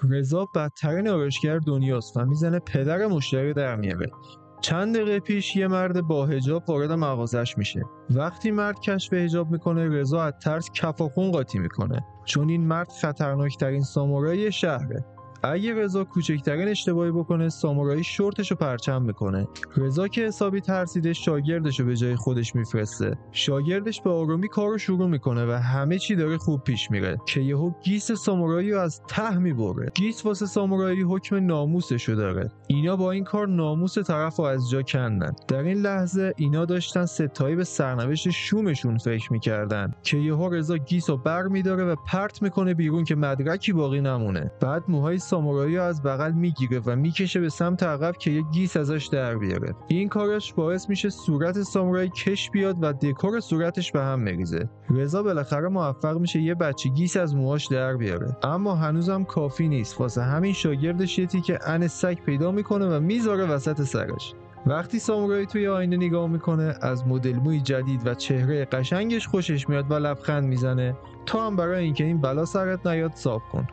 رضا بدترین آرایشگر دنیاست و میزنه پدر مشتری در میاره. چند دقیقه پیش یه مرد با حجاب وارد مغازش میشه. وقتی مرد کشف حجاب میکنه، رضا از ترس کف و خون قاطی میکنه، چون این مرد خطرناکترین سامورایی شهره. اگه رضا کوچکترین اشتباهی بکنه، سامورایی شورتشو پرچم میکنه. رضا که حسابی ترسیده، شاگردشو به جای خودش میفرسته. شاگردش به آرومی کارو شروع میکنه و همه چی داره خوب پیش میره که یهو گیس سامورایی رو از ته میبره. گیس واسه سامورایی حکم ناموسشو داره. اینا با این کار ناموس طرفو از جا کندن. در این لحظه اینا داشتن ستایی به سرنوشت شومشون فکر میکردن که یهو رضا گیسو برمیداره و پرت میکنه بیرون که مدرکی باقی نمونه. بعد موهای سامورایی رو از بغل میگیره و میکشه به سمت عقب که یه گیس ازش در بیاره. این کارش باعث میشه صورت سامورایی کش بیاد و دکور صورتش به هم بریزه. رضا بالاخره موفق میشه یه بچه گیس از موهاش در بیاره، اما هنوزم کافی نیست. واسه همین شاگردش یه تیکه ان سگ پیدا میکنه و میذاره وسط سرش. وقتی سامورایی توی آینه نگاه میکنه، از مدل موی جدید و چهره قشنگش خوشش میاد و لبخند میزنه. تو هم برای اینکه این بلا سرت نیاد صاف کن.